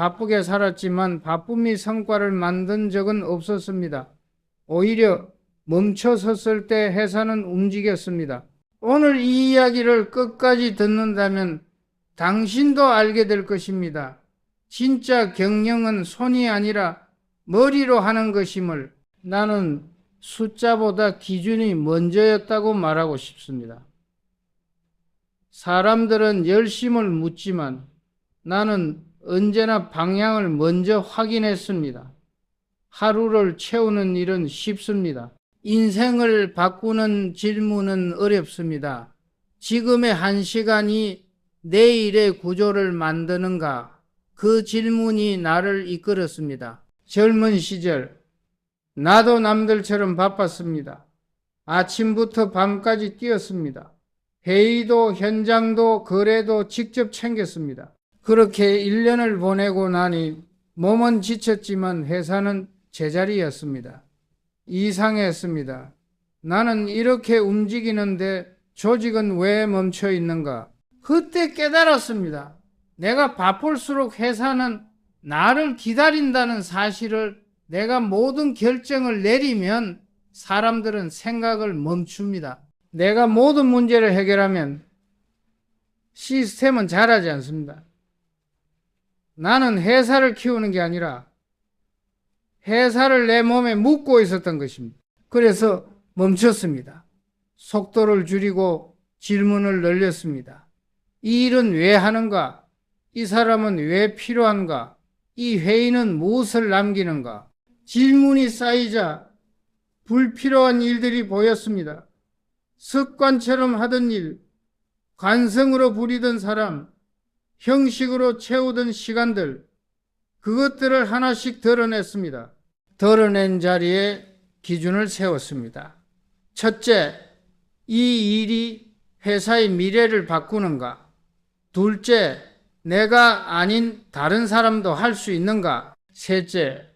바쁘게 살았지만 바쁨이 성과를 만든 적은 없었습니다. 오히려 멈춰섰을 때 회사는 움직였습니다. 오늘 이 이야기를 끝까지 듣는다면 당신도 알게 될 것입니다. 진짜 경영은 손이 아니라 머리로 하는 것임을 나는 숫자보다 기준이 먼저였다고 말하고 싶습니다. 사람들은 열심을 묻지만 나는 언제나 방향을 먼저 확인했습니다. 하루를 채우는 일은 쉽습니다. 인생을 바꾸는 질문은 어렵습니다. 지금의 한 시간이 내일의 구조를 만드는가? 그 질문이 나를 이끌었습니다. 젊은 시절 나도 남들처럼 바빴습니다. 아침부터 밤까지 뛰었습니다. 회의도 현장도 거래도 직접 챙겼습니다. 그렇게 1년을 보내고 나니 몸은 지쳤지만 회사는 제자리였습니다. 이상했습니다. 나는 이렇게 움직이는데 조직은 왜 멈춰 있는가? 그때 깨달았습니다. 내가 바쁠수록 회사는 나를 기다린다는 사실을 내가 모든 결정을 내리면 사람들은 생각을 멈춥니다. 내가 모든 문제를 해결하면 시스템은 잘하지 않습니다. 나는 회사를 키우는 게 아니라 회사를 내 몸에 묻고 있었던 것입니다. 그래서 멈췄습니다. 속도를 줄이고 질문을 늘렸습니다. 이 일은 왜 하는가? 이 사람은 왜 필요한가? 이 회의는 무엇을 남기는가? 질문이 쌓이자 불필요한 일들이 보였습니다. 습관처럼 하던 일, 관성으로 부리던 사람, 형식으로 채우던 시간들, 그것들을 하나씩 드러냈습니다. 드러낸 자리에 기준을 세웠습니다. 첫째, 이 일이 회사의 미래를 바꾸는가? 둘째, 내가 아닌 다른 사람도 할 수 있는가? 셋째,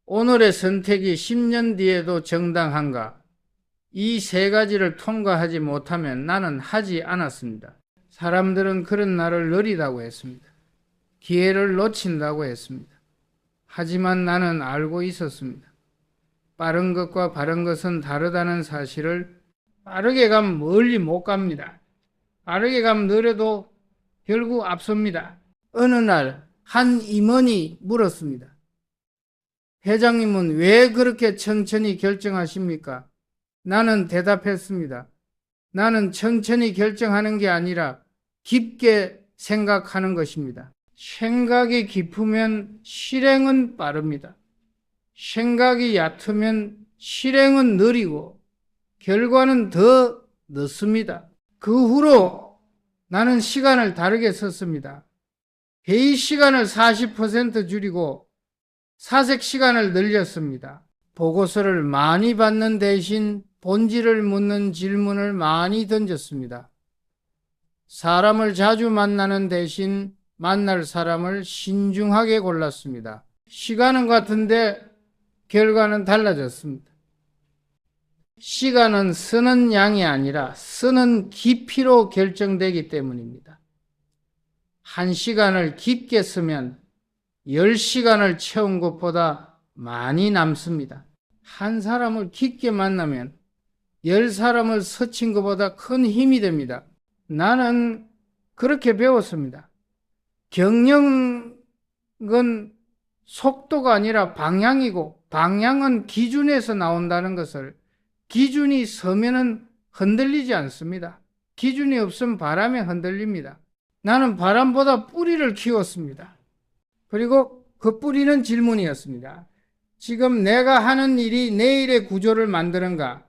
오늘의 선택이 10년 뒤에도 정당한가? 이 세 가지를 통과하지 못하면 나는 하지 않았습니다. 사람들은 그런 나를 느리다고 했습니다. 기회를 놓친다고 했습니다. 하지만 나는 알고 있었습니다. 빠른 것과 바른 것은 다르다는 사실을. 빠르게 가면 멀리 못 갑니다. 빠르게 가면 느려도 결국 앞섭니다. 어느 날 한 임원이 물었습니다. 회장님은 왜 그렇게 천천히 결정하십니까? 나는 대답했습니다. 나는 천천히 결정하는 게 아니라 깊게 생각하는 것입니다. 생각이 깊으면 실행은 빠릅니다. 생각이 얕으면 실행은 느리고 결과는 더 늦습니다. 그 후로 나는 시간을 다르게 썼습니다. 회의 시간을 40% 줄이고 사색 시간을 늘렸습니다. 보고서를 많이 받는 대신 본질을 묻는 질문을 많이 던졌습니다. 사람을 자주 만나는 대신 만날 사람을 신중하게 골랐습니다. 시간은 같은데 결과는 달라졌습니다. 시간은 쓰는 양이 아니라 쓰는 깊이로 결정되기 때문입니다. 1시간을 깊게 쓰면 10시간을 채운 것보다 많이 남습니다. 한 사람을 깊게 만나면 10사람을 스친 것보다 큰 힘이 됩니다. 나는 그렇게 배웠습니다. 경영은 속도가 아니라 방향이고 방향은 기준에서 나온다는 것을, 기준이 서면은 흔들리지 않습니다. 기준이 없으면 바람에 흔들립니다. 나는 바람보다 뿌리를 키웠습니다. 그리고 그 뿌리는 질문이었습니다. 지금 내가 하는 일이 내일의 구조를 만드는가?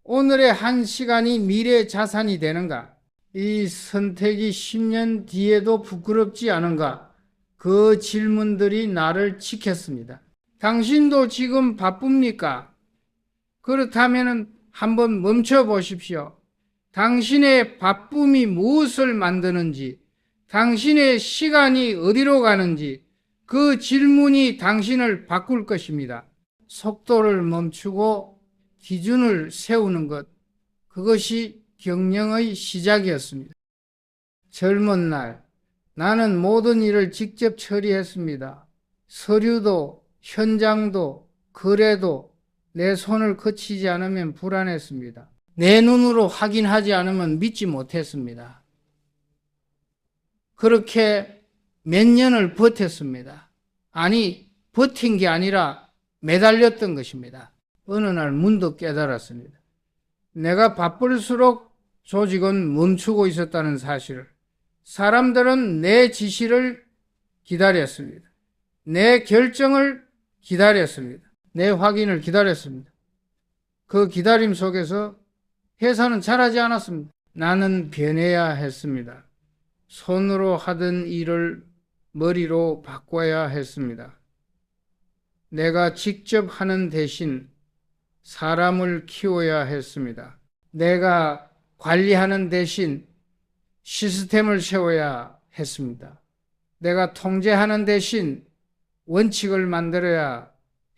오늘의 한 시간이 미래의 자산이 되는가? 이 선택이 10년 뒤에도 부끄럽지 않은가? 그 질문들이 나를 지켰습니다. 당신도 지금 바쁩니까? 그렇다면 한번 멈춰 보십시오. 당신의 바쁨이 무엇을 만드는지, 당신의 시간이 어디로 가는지, 그 질문이 당신을 바꿀 것입니다. 속도를 멈추고 기준을 세우는 것, 그것이 경영의 시작이었습니다. 젊은 날 나는 모든 일을 직접 처리했습니다. 서류도, 현장도, 거래도 내 손을 거치지 않으면 불안했습니다. 내 눈으로 확인하지 않으면 믿지 못했습니다. 그렇게 몇 년을 버텼습니다. 아니, 버틴 게 아니라 매달렸던 것입니다. 어느 날 문득 깨달았습니다. 내가 바쁠수록 조직은 멈추고 있었다는 사실을. 사람들은 내 지시를 기다렸습니다. 내 결정을 기다렸습니다. 내 확인을 기다렸습니다. 그 기다림 속에서 회사는 잘하지 않았습니다. 나는 변해야 했습니다. 손으로 하던 일을 머리로 바꿔야 했습니다. 내가 직접 하는 대신 사람을 키워야 했습니다. 내가 관리하는 대신 시스템을 세워야 했습니다. 내가 통제하는 대신 원칙을 만들어야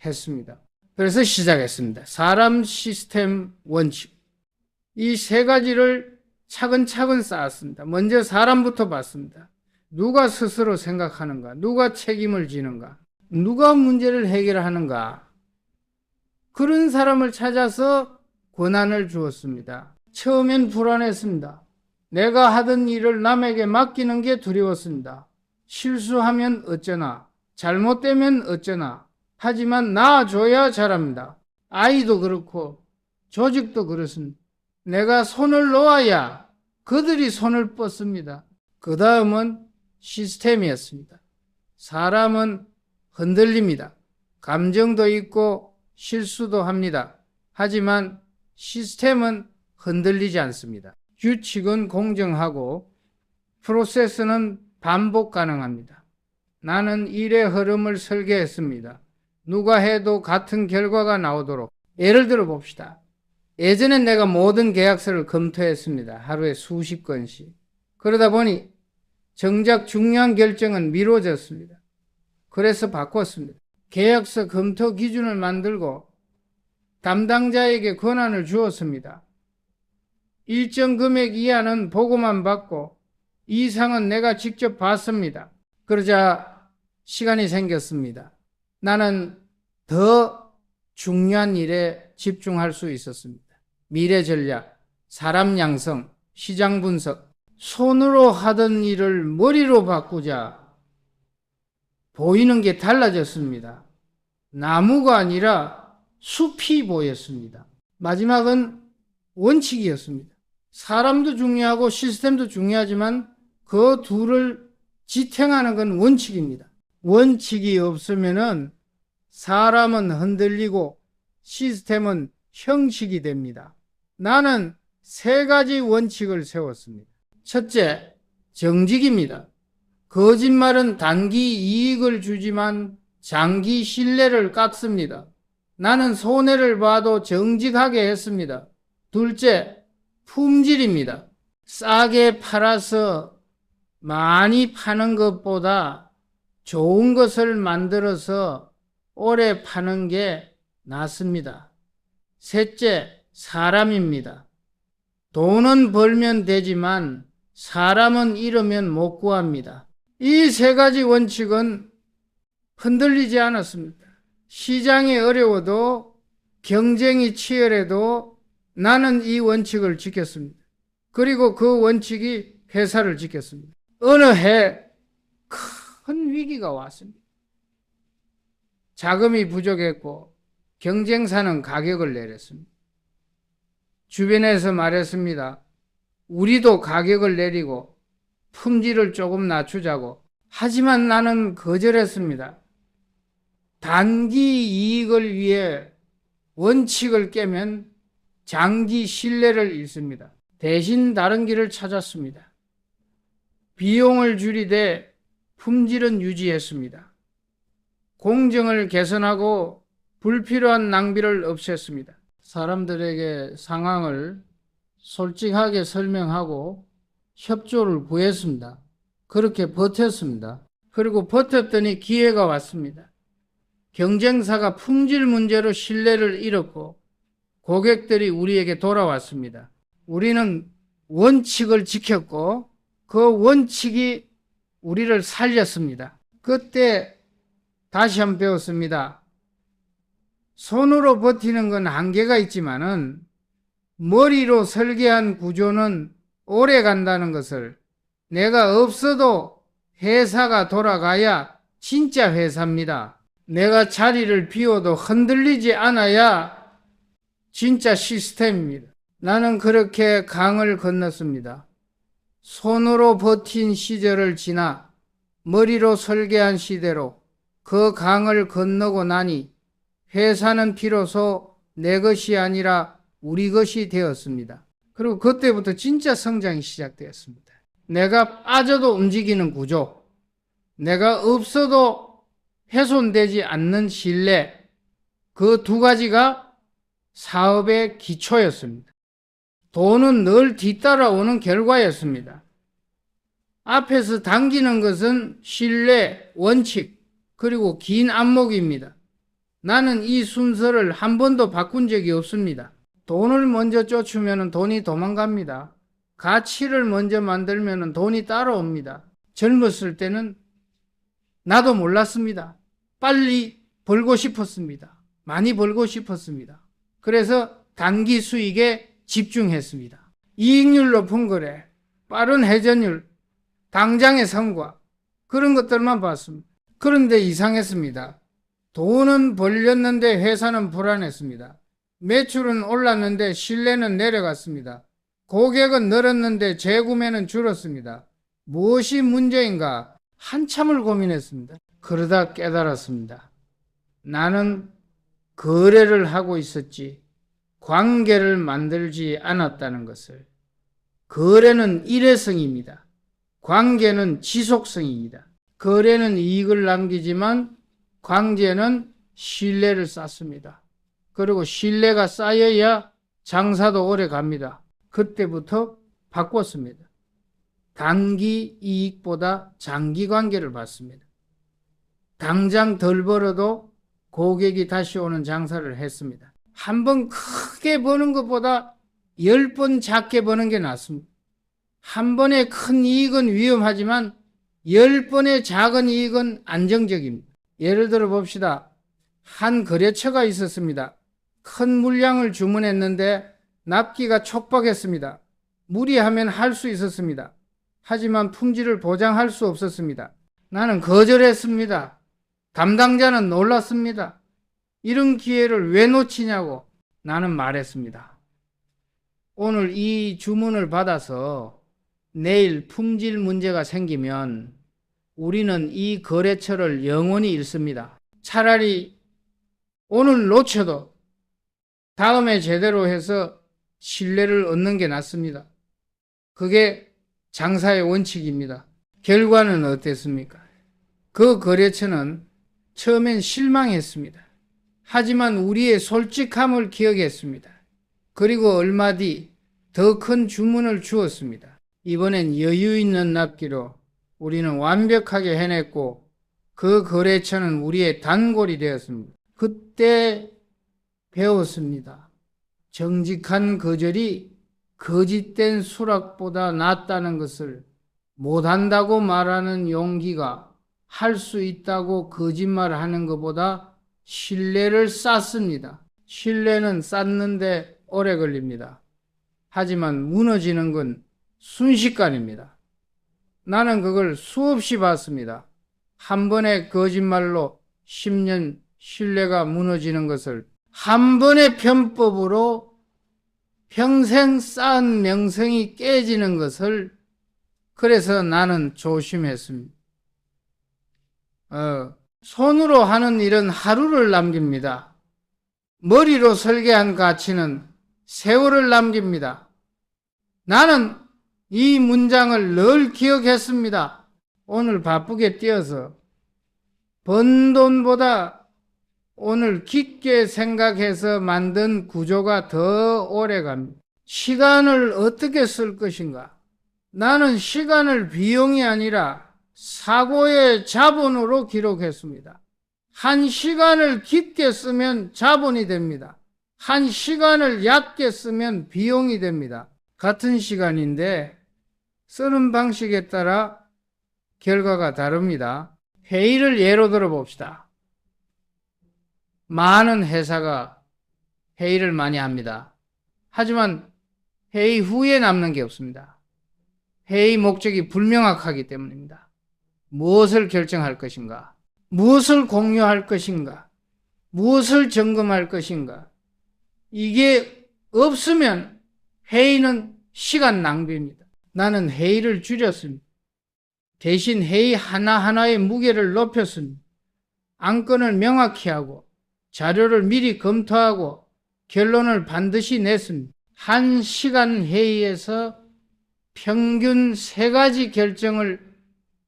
했습니다. 그래서 시작했습니다. 사람, 시스템, 원칙. 이 세 가지를 차근차근 쌓았습니다. 먼저 사람부터 봤습니다. 누가 스스로 생각하는가? 누가 책임을 지는가? 누가 문제를 해결하는가? 그런 사람을 찾아서 권한을 주었습니다. 처음엔 불안했습니다. 내가 하던 일을 남에게 맡기는 게 두려웠습니다. 실수하면 어쩌나, 잘못되면 어쩌나. 하지만 나아줘야 잘합니다. 아이도 그렇고 조직도 그렇습니다. 내가 손을 놓아야 그들이 손을 뻗습니다. 그 다음은 시스템이었습니다. 사람은 흔들립니다. 감정도 있고 실수도 합니다. 하지만 시스템은 흔들리지 않습니다. 규칙은 공정하고 프로세스는 반복 가능합니다. 나는 일의 흐름을 설계했습니다. 누가 해도 같은 결과가 나오도록. 예를 들어 봅시다. 예전엔 내가 모든 계약서를 검토했습니다. 하루에 수십 건씩. 그러다 보니 정작 중요한 결정은 미뤄졌습니다. 그래서 바꿨습니다. 계약서 검토 기준을 만들고 담당자에게 권한을 주었습니다. 일정 금액 이하는 보고만 받고 이상은 내가 직접 봤습니다. 그러자 시간이 생겼습니다. 나는 더 중요한 일에 집중할 수 있었습니다. 미래 전략, 사람 양성, 시장 분석. 손으로 하던 일을 머리로 바꾸자 보이는 게 달라졌습니다. 나무가 아니라 숲이 보였습니다. 마지막은 원칙이었습니다. 사람도 중요하고 시스템도 중요하지만 그 둘을 지탱하는 건 원칙입니다. 원칙이 없으면은 사람은 흔들리고 시스템은 형식이 됩니다. 나는 세 가지 원칙을 세웠습니다. 첫째, 정직입니다. 거짓말은 단기 이익을 주지만 장기 신뢰를 깎습니다. 나는 손해를 봐도 정직하게 했습니다. 둘째, 품질입니다. 싸게 팔아서 많이 파는 것보다 좋은 것을 만들어서 오래 파는 게 낫습니다. 셋째, 사람입니다. 돈은 벌면 되지만 사람은 잃으면 못 구합니다. 이 세 가지 원칙은 흔들리지 않았습니다. 시장이 어려워도 경쟁이 치열해도 나는 이 원칙을 지켰습니다. 그리고 그 원칙이 회사를 지켰습니다. 어느 해 큰 위기가 왔습니다. 자금이 부족했고 경쟁사는 가격을 내렸습니다. 주변에서 말했습니다. 우리도 가격을 내리고 품질을 조금 낮추자고. 하지만 나는 거절했습니다. 단기 이익을 위해 원칙을 깨면 장기 신뢰를 잃습니다. 대신 다른 길을 찾았습니다. 비용을 줄이되 품질은 유지했습니다. 공정을 개선하고 불필요한 낭비를 없앴습니다. 사람들에게 상황을 솔직하게 설명하고 협조를 구했습니다. 그렇게 버텼습니다. 그리고 버텼더니 기회가 왔습니다. 경쟁사가 품질 문제로 신뢰를 잃었고 고객들이 우리에게 돌아왔습니다. 우리는 원칙을 지켰고 그 원칙이 우리를 살렸습니다. 그때 다시 한번 배웠습니다. 손으로 버티는 건 한계가 있지만은 머리로 설계한 구조는 오래 간다는 것을, 내가 없어도 회사가 돌아가야 진짜 회사입니다. 내가 자리를 비워도 흔들리지 않아야 진짜 시스템입니다. 나는 그렇게 강을 건넜습니다. 손으로 버틴 시절을 지나 머리로 설계한 시대로 그 강을 건너고 나니 회사는 비로소 내 것이 아니라 우리 것이 되었습니다. 그리고 그때부터 진짜 성장이 시작되었습니다. 내가 빠져도 움직이는 구조, 내가 없어도 훼손되지 않는 신뢰, 그 두 가지가 사업의 기초였습니다. 돈은 늘 뒤따라오는 결과였습니다. 앞에서 당기는 것은 신뢰, 원칙, 그리고 긴 안목입니다. 나는 이 순서를 한 번도 바꾼 적이 없습니다. 돈을 먼저 쫓으면 돈이 도망갑니다. 가치를 먼저 만들면 돈이 따라옵니다. 젊었을 때는 나도 몰랐습니다. 빨리 벌고 싶었습니다. 많이 벌고 싶었습니다. 그래서 단기 수익에 집중했습니다. 이익률 높은 거래, 빠른 회전율, 당장의 성과, 그런 것들만 봤습니다. 그런데 이상했습니다. 돈은 벌렸는데 회사는 불안했습니다. 매출은 올랐는데 신뢰는 내려갔습니다. 고객은 늘었는데 재구매는 줄었습니다. 무엇이 문제인가 한참을 고민했습니다. 그러다 깨달았습니다. 나는 거래를 하고 있었지 관계를 만들지 않았다는 것을. 거래는 일회성입니다. 관계는 지속성입니다. 거래는 이익을 남기지만 관계는 신뢰를 쌓습니다. 그리고 신뢰가 쌓여야 장사도 오래 갑니다. 그때부터 바꿨습니다. 단기 이익보다 장기 관계를 봤습니다. 당장 덜 벌어도 고객이 다시 오는 장사를 했습니다. 한 번 크게 버는 것보다 10번 작게 버는 게 낫습니다. 한 번의 큰 이익은 위험하지만 10번의 작은 이익은 안정적입니다. 예를 들어 봅시다. 한 거래처가 있었습니다. 큰 물량을 주문했는데 납기가 촉박했습니다. 무리하면 할 수 있었습니다. 하지만 품질을 보장할 수 없었습니다. 나는 거절했습니다. 담당자는 놀랐습니다. 이런 기회를 왜 놓치냐고 나는 말했습니다. 오늘 이 주문을 받아서 내일 품질 문제가 생기면 우리는 이 거래처를 영원히 잃습니다. 차라리 오늘 놓쳐도 다음에 제대로 해서 신뢰를 얻는 게 낫습니다. 그게 장사의 원칙입니다. 결과는 어땠습니까? 그 거래처는 처음엔 실망했습니다. 하지만 우리의 솔직함을 기억했습니다. 그리고 얼마 뒤 더 큰 주문을 주었습니다. 이번엔 여유 있는 납기로 우리는 완벽하게 해냈고 그 거래처는 우리의 단골이 되었습니다. 그때 배웠습니다. 정직한 거절이 거짓된 수락보다 낫다는 것을. 못한다고 말하는 용기가 할 수 있다고 거짓말하는 것보다 신뢰를 쌓습니다. 신뢰는 쌓는데 오래 걸립니다. 하지만 무너지는 건 순식간입니다. 나는 그걸 수없이 봤습니다. 한 번의 거짓말로 10년 신뢰가 무너지는 것을, 한 번의 편법으로 평생 쌓은 명성이 깨지는 것을. 그래서 나는 조심했습니다. 손으로 하는 일은 하루를 남깁니다. 머리로 설계한 가치는 세월을 남깁니다. 나는 이 문장을 늘 기억했습니다. 오늘 바쁘게 뛰어서 번 돈보다 오늘 깊게 생각해서 만든 구조가 더 오래 갑니다. 시간을 어떻게 쓸 것인가? 나는 시간을 비용이 아니라 사고의 자본으로 기록했습니다. 한 시간을 깊게 쓰면 자본이 됩니다. 한 시간을 얕게 쓰면 비용이 됩니다. 같은 시간인데 쓰는 방식에 따라 결과가 다릅니다. 회의를 예로 들어 봅시다. 많은 회사가 회의를 많이 합니다. 하지만 회의 후에 남는 게 없습니다. 회의 목적이 불명확하기 때문입니다. 무엇을 결정할 것인가? 무엇을 공유할 것인가? 무엇을 점검할 것인가? 이게 없으면 회의는 시간 낭비입니다. 나는 회의를 줄였습니다. 대신 회의 하나하나의 무게를 높였습니다. 안건을 명확히 하고 자료를 미리 검토하고 결론을 반드시 냈습니다. 1시간 회의에서 평균 3가지 결정을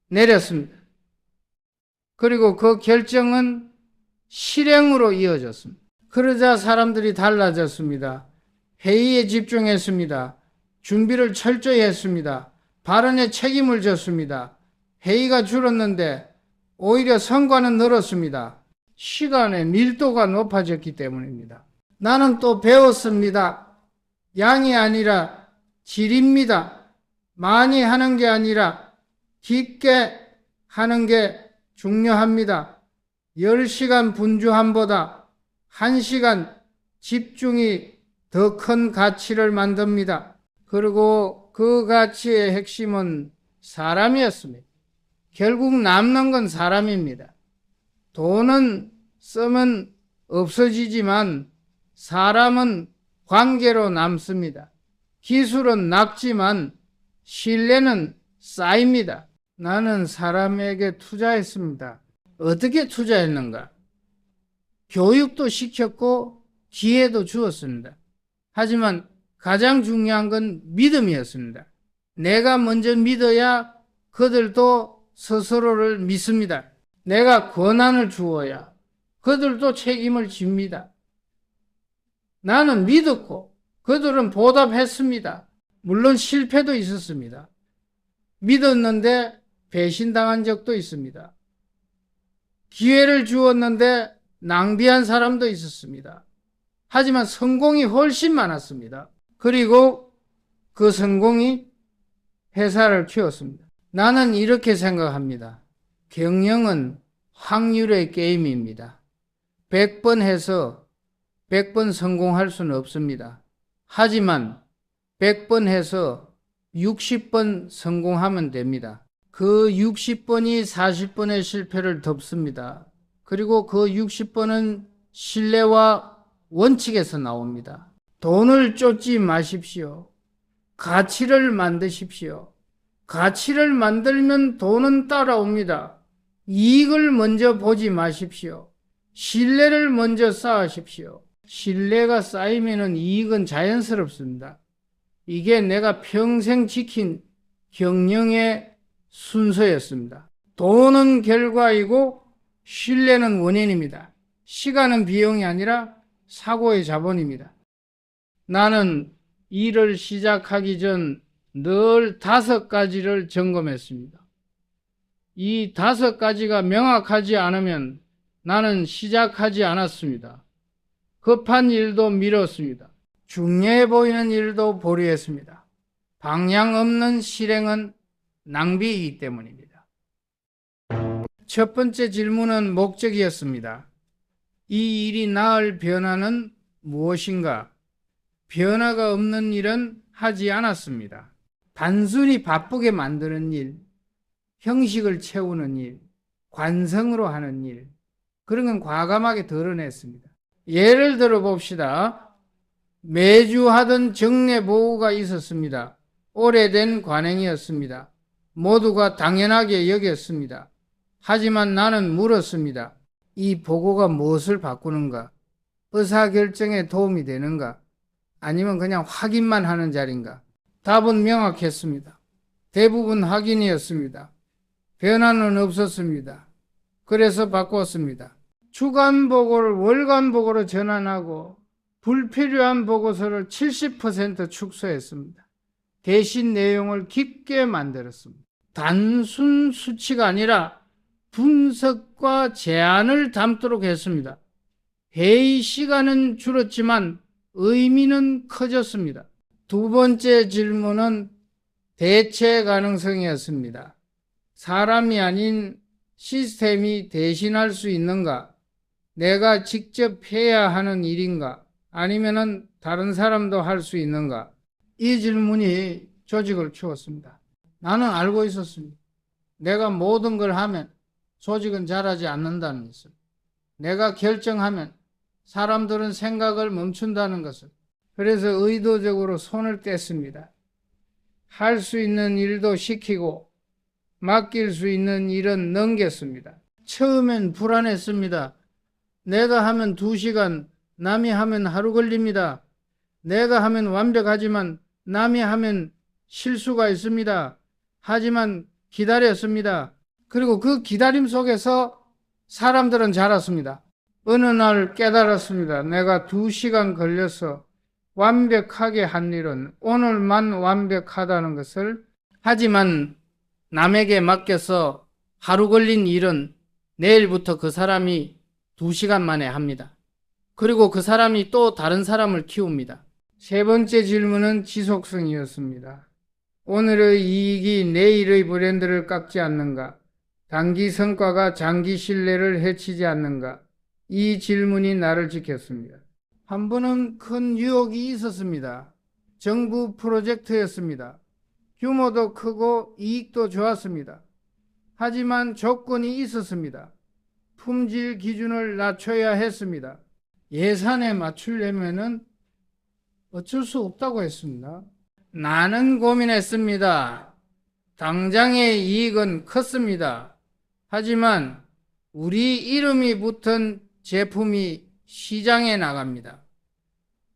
내렸습니다. 그리고 그 결정은 실행으로 이어졌습니다. 그러자 사람들이 달라졌습니다. 회의에 집중했습니다. 준비를 철저히 했습니다. 발언에 책임을 졌습니다. 회의가 줄었는데 오히려 성과는 늘었습니다. 시간의 밀도가 높아졌기 때문입니다. 나는 또 배웠습니다. 양이 아니라 질입니다. 많이 하는 게 아니라 깊게 하는 게 중요합니다. 10시간 분주함보다 1시간 집중이 더 큰 가치를 만듭니다. 그리고 그 가치의 핵심은 사람이었습니다. 결국 남는 건 사람입니다. 돈은 쓰면 없어지지만 사람은 관계로 남습니다. 기술은 낡지만 신뢰는 쌓입니다. 나는 사람에게 투자했습니다. 어떻게 투자했는가? 교육도 시켰고 기회도 주었습니다. 하지만 가장 중요한 건 믿음이었습니다. 내가 먼저 믿어야 그들도 스스로를 믿습니다. 내가 권한을 주어야 그들도 책임을 집니다. 나는 믿었고 그들은 보답했습니다. 물론 실패도 있었습니다. 믿었는데 배신당한 적도 있습니다. 기회를 주었는데 낭비한 사람도 있었습니다. 하지만 성공이 훨씬 많았습니다. 그리고 그 성공이 회사를 키웠습니다. 나는 이렇게 생각합니다. 경영은 확률의 게임입니다. 100번 해서 100번 성공할 수는 없습니다. 하지만 100번 해서 60번 성공하면 됩니다. 그 60번이 40번의 실패를 덮습니다. 그리고 그 60번은 신뢰와 원칙에서 나옵니다. 돈을 쫓지 마십시오. 가치를 만드십시오. 가치를 만들면 돈은 따라옵니다. 이익을 먼저 보지 마십시오. 신뢰를 먼저 쌓으십시오. 신뢰가 쌓이면 이익은 자연스럽습니다. 이게 내가 평생 지킨 경영의 순서였습니다. 돈은 결과이고 신뢰는 원인입니다. 시간은 비용이 아니라 사고의 자본입니다. 나는 일을 시작하기 전 늘 5가지를 점검했습니다. 이 5가지가 명확하지 않으면 나는 시작하지 않았습니다. 급한 일도 미뤘습니다. 중요해 보이는 일도 보류했습니다. 방향 없는 실행은 낭비이기 때문입니다. 첫 번째 질문은 목적이었습니다. 이 일이 낳을 변화는 무엇인가? 변화가 없는 일은 하지 않았습니다. 단순히 바쁘게 만드는 일, 형식을 채우는 일, 관성으로 하는 일, 그런 건 과감하게 드러냈습니다. 예를 들어 봅시다. 매주 하던 정례 보고가 있었습니다. 오래된 관행이었습니다. 모두가 당연하게 여겼습니다. 하지만 나는 물었습니다. 이 보고가 무엇을 바꾸는가? 의사결정에 도움이 되는가? 아니면 그냥 확인만 하는 자리인가? 답은 명확했습니다. 대부분 확인이었습니다. 변화는 없었습니다. 그래서 바꿨습니다. 주간 보고를 월간 보고로 전환하고 불필요한 보고서를 70% 축소했습니다. 대신 내용을 깊게 만들었습니다. 단순 수치가 아니라 분석과 제안을 담도록 했습니다. 회의 시간은 줄었지만 의미는 커졌습니다. 두 번째 질문은 대체 가능성이었습니다. 사람이 아닌 시스템이 대신할 수 있는가? 내가 직접 해야 하는 일인가? 아니면은 다른 사람도 할 수 있는가? 이 질문이 조직을 키웠습니다. 나는 알고 있었습니다. 내가 모든 걸 하면 조직은 자라지 않는다는 것을. 내가 결정하면 사람들은 생각을 멈춘다는 것을. 그래서 의도적으로 손을 뗐습니다. 할 수 있는 일도 시키고 맡길 수 있는 일은 넘겼습니다. 처음엔 불안했습니다. 내가 하면 2시간, 남이 하면 하루 걸립니다. 내가 하면 완벽하지만 남이 하면 실수가 있습니다. 하지만 기다렸습니다. 그리고 그 기다림 속에서 사람들은 자랐습니다. 어느 날 깨달았습니다. 내가 2시간 걸려서 완벽하게 한 일은 오늘만 완벽하다는 것을. 하지만 남에게 맡겨서 하루 걸린 일은 내일부터 그 사람이 2시간 만에 합니다. 그리고 그 사람이 또 다른 사람을 키웁니다. 세 번째 질문은 지속성이었습니다. 오늘의 이익이 내일의 브랜드를 깎지 않는가? 단기 성과가 장기 신뢰를 해치지 않는가? 이 질문이 나를 지켰습니다. 한 번은 큰 유혹이 있었습니다. 정부 프로젝트였습니다. 규모도 크고 이익도 좋았습니다. 하지만 조건이 있었습니다. 품질 기준을 낮춰야 했습니다. 예산에 맞추려면은 어쩔 수 없다고 했습니다. 나는 고민했습니다. 당장의 이익은 컸습니다. 하지만 우리 이름이 붙은 제품이 시장에 나갑니다.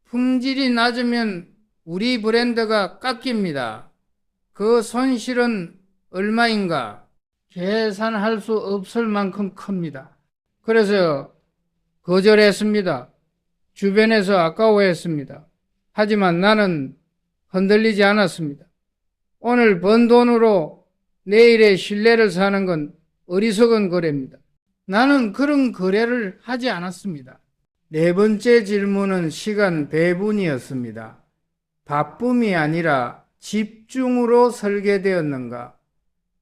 품질이 낮으면 우리 브랜드가 깎입니다. 그 손실은 얼마인가? 계산할 수 없을 만큼 큽니다. 그래서 거절했습니다. 주변에서 아까워했습니다. 하지만 나는 흔들리지 않았습니다. 오늘 번 돈으로 내일의 신뢰를 사는 건 어리석은 거래입니다. 나는 그런 거래를 하지 않았습니다. 네 번째 질문은 시간 배분이었습니다. 바쁨이 아니라 집중으로 설계되었는가?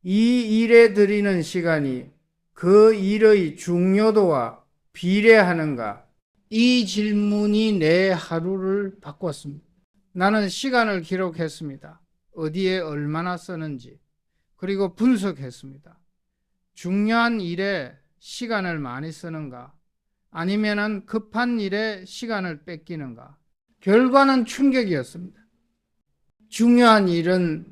이 일에 들이는 시간이 그 일의 중요도와 비례하는가? 이 질문이 내 하루를 바꿨습니다. 나는 시간을 기록했습니다. 어디에 얼마나 쓰는지. 그리고 분석했습니다. 중요한 일에 시간을 많이 쓰는가? 아니면은 급한 일에 시간을 뺏기는가? 결과는 충격이었습니다. 중요한 일은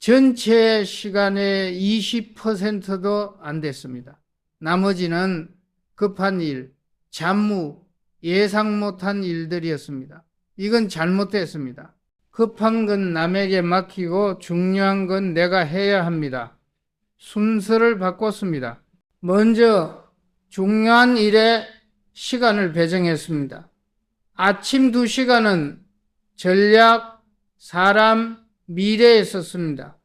전체 시간의 20%도 안 됐습니다. 나머지는 급한 일, 잡무, 예상 못한 일들이었습니다. 이건 잘못됐습니다. 급한 건 남에게 맡기고 중요한 건 내가 해야 합니다. 순서를 바꿨습니다. 먼저 중요한 일에 시간을 배정했습니다. 아침 2시간은 전략, 사람, 미래에 썼습니다.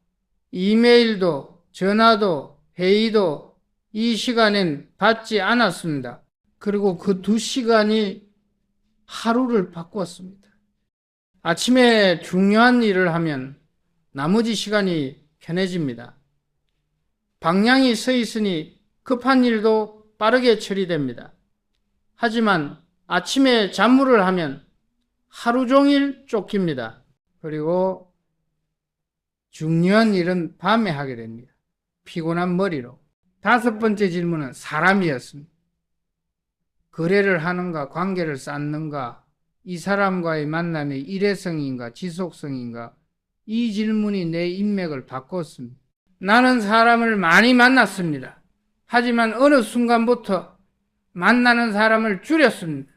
이메일도 전화도 회의도 이 시간엔 받지 않았습니다. 그리고 그 2시간이 하루를 바꿨습니다. 아침에 중요한 일을 하면 나머지 시간이 편해집니다. 방향이 서 있으니 급한 일도 빠르게 처리됩니다. 하지만 아침에 잡무를 하면 하루 종일 쫓깁니다. 그리고 중요한 일은 밤에 하게 됩니다. 피곤한 머리로. 5번째 질문은 사람이었습니다. 거래를 하는가, 관계를 쌓는가, 이 사람과의 만남이 일회성인가, 지속성인가, 이 질문이 내 인맥을 바꿨습니다. 나는 사람을 많이 만났습니다. 하지만 어느 순간부터 만나는 사람을 줄였습니다.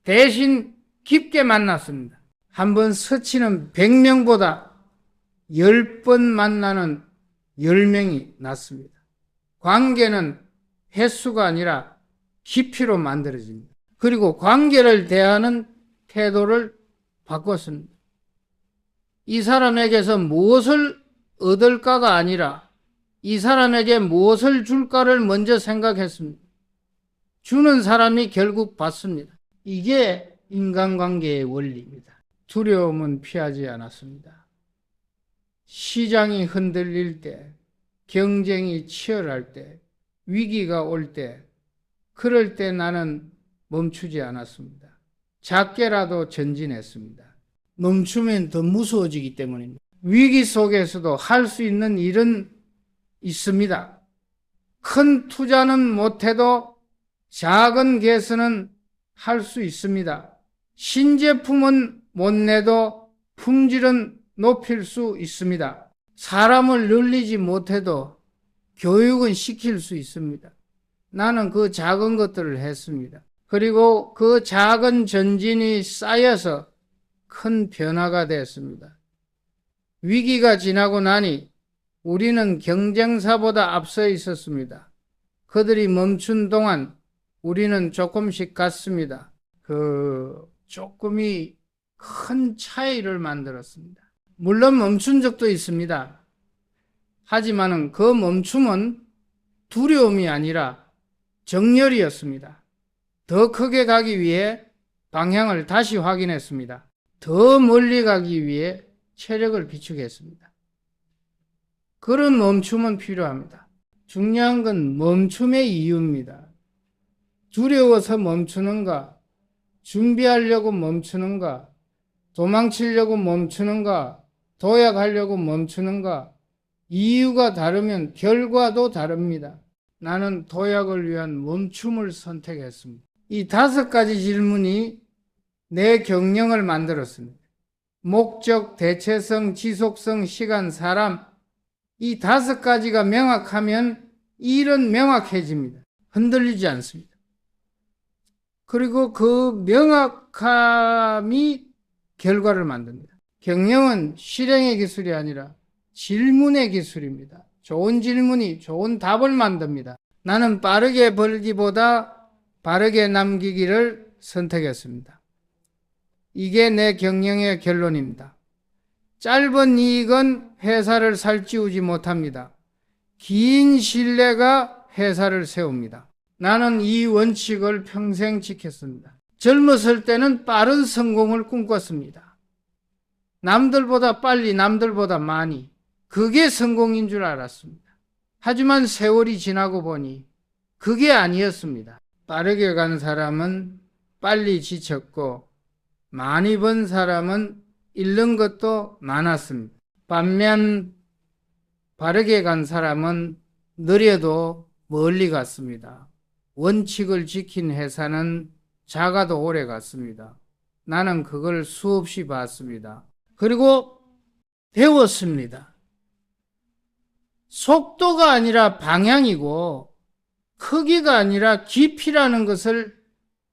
대신 깊게 만났습니다. 한번 서치는 100명보다 10번 만나는 10명이 낫습니다. 관계는 횟수가 아니라 깊이로 만들어집니다. 그리고 관계를 대하는 태도를 바꿨습니다. 이 사람에게서 무엇을 얻을까가 아니라 이 사람에게 무엇을 줄까를 먼저 생각했습니다. 주는 사람이 결국 받습니다. 이게 인간관계의 원리입니다. 두려움은 피하지 않았습니다. 시장이 흔들릴 때 경쟁이 치열할 때, 위기가 올 때, 그럴 때 나는 멈추지 않았습니다. 작게라도 전진했습니다. 멈추면 더 무서워지기 때문입니다. 위기 속에서도 할 수 있는 일은 있습니다. 큰 투자는 못해도 작은 개선은 할 수 있습니다. 신제품은 못 내도 품질은 높일 수 있습니다. 사람을 늘리지 못해도 교육은 시킬 수 있습니다. 나는 그 작은 것들을 했습니다. 그리고 그 작은 전진이 쌓여서 큰 변화가 됐습니다. 위기가 지나고 나니 우리는 경쟁사보다 앞서 있었습니다. 그들이 멈춘 동안 우리는 조금씩 갔습니다. 그 조금이 큰 차이를 만들었습니다. 물론 멈춘 적도 있습니다. 하지만 그 멈춤은 두려움이 아니라 정열이었습니다. 더 크게 가기 위해 방향을 다시 확인했습니다. 더 멀리 가기 위해 체력을 비축했습니다. 그런 멈춤은 필요합니다. 중요한 건 멈춤의 이유입니다. 두려워서 멈추는가? 준비하려고 멈추는가? 도망치려고 멈추는가? 도약하려고 멈추는가? 이유가 다르면 결과도 다릅니다. 나는 도약을 위한 멈춤을 선택했습니다. 이 5가지 질문이 내 경영을 만들었습니다. 목적, 대체성, 지속성, 시간, 사람, 이 5가지가 명확하면 일은 명확해집니다. 흔들리지 않습니다. 그리고 그 명확함이 결과를 만듭니다. 경영은 실행의 기술이 아니라 질문의 기술입니다. 좋은 질문이 좋은 답을 만듭니다. 나는 빠르게 벌기보다 바르게 남기기를 선택했습니다. 이게 내 경영의 결론입니다. 짧은 이익은 회사를 살찌우지 못합니다. 긴 신뢰가 회사를 세웁니다. 나는 이 원칙을 평생 지켰습니다. 젊었을 때는 빠른 성공을 꿈꿨습니다. 남들보다 빨리, 남들보다 많이. 그게 성공인 줄 알았습니다. 하지만 세월이 지나고 보니 그게 아니었습니다. 빠르게 간 사람은 빨리 지쳤고 많이 번 사람은 잃는 것도 많았습니다. 반면 바르게 간 사람은 느려도 멀리 갔습니다. 원칙을 지킨 회사는 작아도 오래 갔습니다. 나는 그걸 수없이 봤습니다. 그리고 배웠습니다. 속도가 아니라 방향이고 크기가 아니라 깊이라는 것을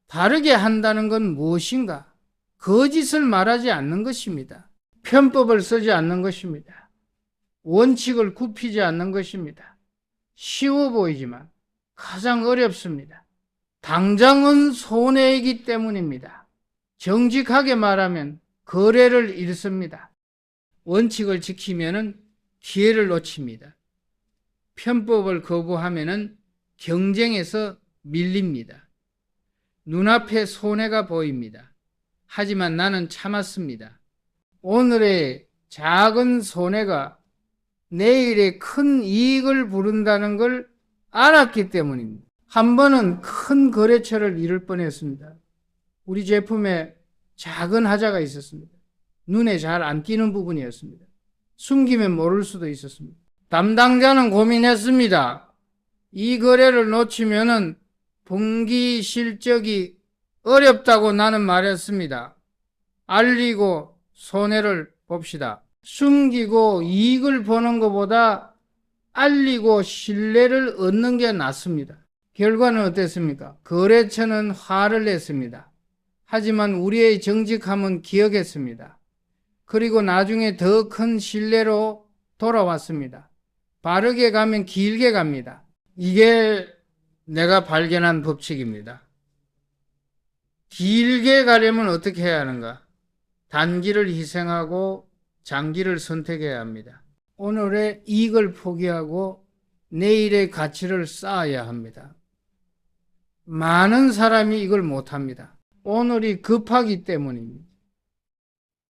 바르게 한다는 건 무엇인가? 거짓을 말하지 않는 것입니다. 편법을 쓰지 않는 것입니다. 원칙을 굽히지 않는 것입니다. 쉬워 보이지만 가장 어렵습니다. 당장은 손해이기 때문입니다. 정직하게 말하면 거래를 잃습니다. 원칙을 지키면 기회를 놓칩니다. 편법을 거부하면 경쟁에서 밀립니다. 눈앞에 손해가 보입니다. 하지만 나는 참았습니다. 오늘의 작은 손해가 내일의 큰 이익을 부른다는 걸 알았기 때문입니다. 한 번은 큰 거래처를 잃을 뻔했습니다. 우리 제품에 작은 하자가 있었습니다. 눈에 잘 안 띄는 부분이었습니다. 숨기면 모를 수도 있었습니다. 담당자는 고민했습니다. 이 거래를 놓치면은 분기 실적이 어렵다고 나는 말했습니다. 알리고 손해를 봅시다. 숨기고 이익을 보는 것보다 알리고 신뢰를 얻는 게 낫습니다. 결과는 어땠습니까? 거래처는 화를 냈습니다. 하지만 우리의 정직함은 기억했습니다. 그리고 나중에 더 큰 신뢰로 돌아왔습니다. 바르게 가면 길게 갑니다. 이게 내가 발견한 법칙입니다. 길게 가려면 어떻게 해야 하는가? 단기를 희생하고 장기를 선택해야 합니다. 오늘의 이익을 포기하고 내일의 가치를 쌓아야 합니다. 많은 사람이 이걸 못합니다. 오늘이 급하기 때문입니다.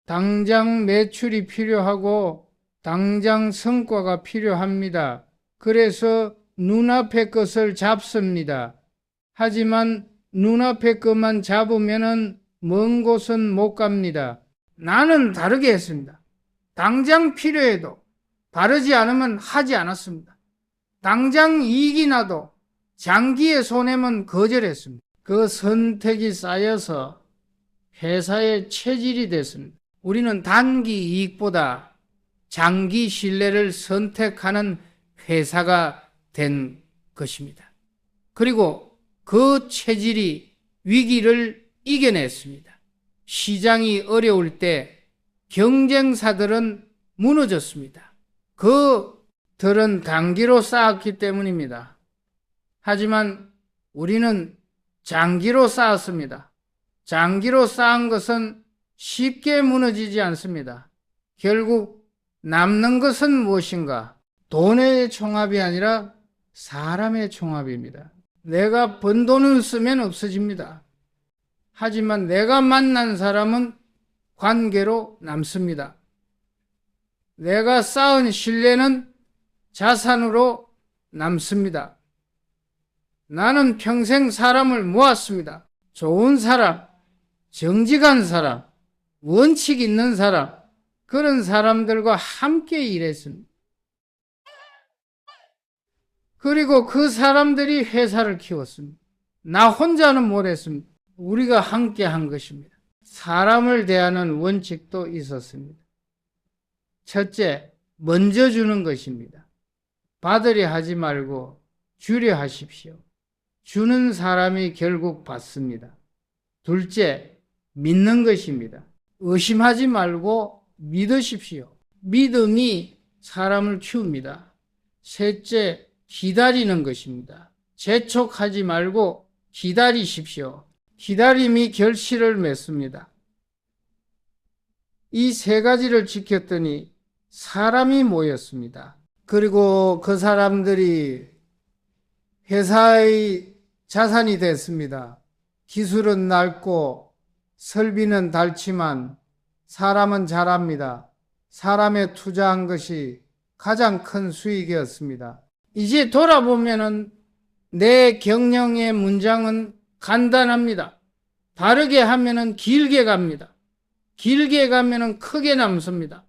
당장 매출이 필요하고 당장 성과가 필요합니다. 그래서 눈앞의 것을 잡습니다. 하지만 눈앞의 것만 잡으면은 먼 곳은 못 갑니다. 나는 다르게 했습니다. 당장 필요해도 바르지 않으면 하지 않았습니다. 당장 이익이 나도 장기의 손해면 거절했습니다. 그 선택이 쌓여서 회사의 체질이 됐습니다. 우리는 단기 이익보다 장기 신뢰를 선택하는 회사가 된 것입니다. 그리고 그 체질이 위기를 이겨냈습니다. 시장이 어려울 때 경쟁사들은 무너졌습니다. 그들은 단기로 쌓았기 때문입니다. 하지만 우리는 장기로 쌓았습니다. 장기로 쌓은 것은 쉽게 무너지지 않습니다. 결국 남는 것은 무엇인가? 돈의 총합이 아니라 사람의 총합입니다. 내가 번 돈을 쓰면 없어집니다. 하지만 내가 만난 사람은 관계로 남습니다. 내가 쌓은 신뢰는 자산으로 남습니다. 나는 평생 사람을 모았습니다. 좋은 사람, 정직한 사람, 원칙 있는 사람, 그런 사람들과 함께 일했습니다. 그리고 그 사람들이 회사를 키웠습니다. 나 혼자는 못했습니다. 우리가 함께 한 것입니다. 사람을 대하는 원칙도 있었습니다. 첫째, 먼저 주는 것입니다. 받으려 하지 말고 주려 하십시오. 주는 사람이 결국 받습니다. 둘째, 믿는 것입니다. 의심하지 말고 믿으십시오. 믿음이 사람을 키웁니다. 셋째, 기다리는 것입니다. 재촉하지 말고 기다리십시오. 기다림이 결실을 맺습니다. 이 세 가지를 지켰더니 사람이 모였습니다. 그리고 그 사람들이 회사의 자산이 됐습니다. 기술은 넓고 설비는 닳지만 사람은 잘합니다. 사람에 투자한 것이 가장 큰 수익이었습니다. 이제 돌아보면은 내 경영의 문장은 간단합니다. 바르게 하면은 길게 갑니다. 길게 가면은 크게 남습니다.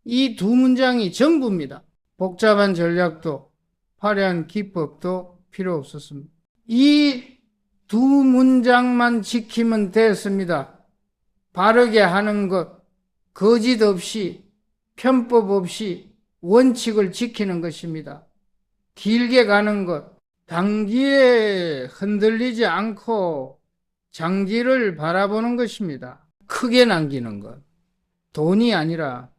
이 두 문장이 전부입니다. 복잡한 전략도 화려한 기법도 필요 없었습니다. 이 두 문장만 지키면 됐습니다. 바르게 하는 것, 거짓 없이, 편법 없이 원칙을 지키는 것입니다. 길게 가는 것, 단기에 흔들리지 않고 장기를 바라보는 것입니다. 크게 남기는 것, 돈이 아니라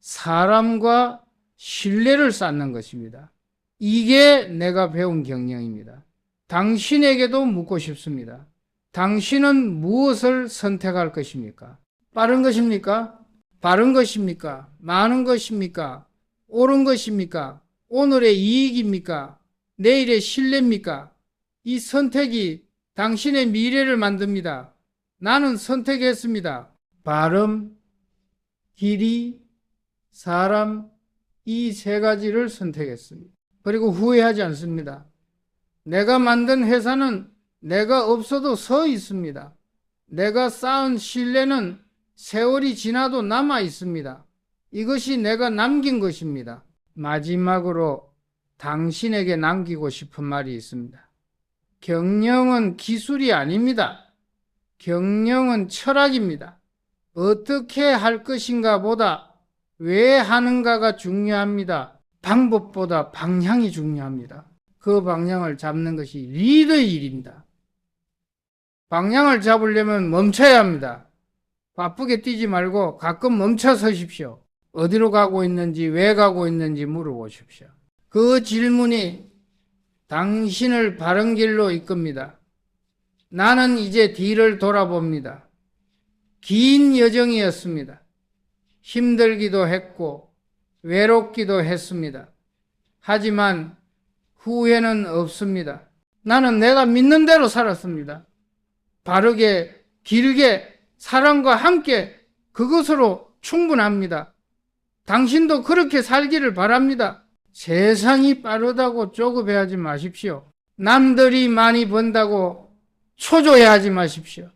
사람과 신뢰를 쌓는 것입니다. 이게 내가 배운 경영입니다. 당신에게도 묻고 싶습니다. 당신은 무엇을 선택할 것입니까? 빠른 것입니까? 바른 것입니까? 많은 것입니까? 옳은 것입니까? 오늘의 이익입니까? 내일의 신뢰입니까? 이 선택이 당신의 미래를 만듭니다. 나는 선택했습니다. 바름, 길이, 사람, 이 세 가지를 선택했습니다. 그리고 후회하지 않습니다. 내가 만든 회사는 내가 없어도 서 있습니다. 내가 쌓은 신뢰는 세월이 지나도 남아 있습니다. 이것이 내가 남긴 것입니다. 마지막으로 당신에게 남기고 싶은 말이 있습니다. 경영은 기술이 아닙니다. 경영은 철학입니다. 어떻게 할 것인가 보다 왜 하는가가 중요합니다. 방법보다 방향이 중요합니다. 그 방향을 잡는 것이 리더의 일입니다. 방향을 잡으려면 멈춰야 합니다. 바쁘게 뛰지 말고 가끔 멈춰 서십시오. 어디로 가고 있는지, 왜 가고 있는지 물어보십시오. 그 질문이 당신을 바른 길로 이끕니다. 나는 이제 뒤를 돌아봅니다. 긴 여정이었습니다. 힘들기도 했고 외롭기도 했습니다. 하지만 후회는 없습니다. 나는 내가 믿는 대로 살았습니다. 바르게, 길게, 사랑과 함께 그것으로 충분합니다. 당신도 그렇게 살기를 바랍니다. 세상이 빠르다고 조급해하지 마십시오. 남들이 많이 번다고 초조해하지 마십시오.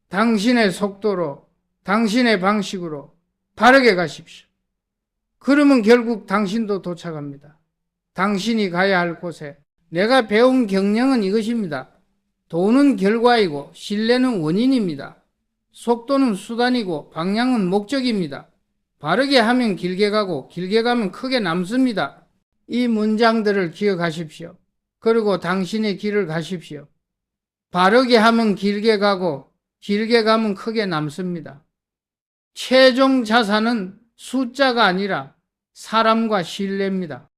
당신의 속도로, 당신의 방식으로 바르게 가십시오. 그러면 결국 당신도 도착합니다. 당신이 가야 할 곳에. 내가 배운 경영은 이것입니다. 돈은 결과이고 신뢰는 원인입니다. 속도는 수단이고 방향은 목적입니다. 바르게 하면 길게 가고 길게 가면 크게 남습니다. 이 문장들을 기억하십시오. 그리고 당신의 길을 가십시오. 바르게 하면 길게 가고 길게 가면 크게 남습니다. 최종 자산은 숫자가 아니라 사람과 신뢰입니다.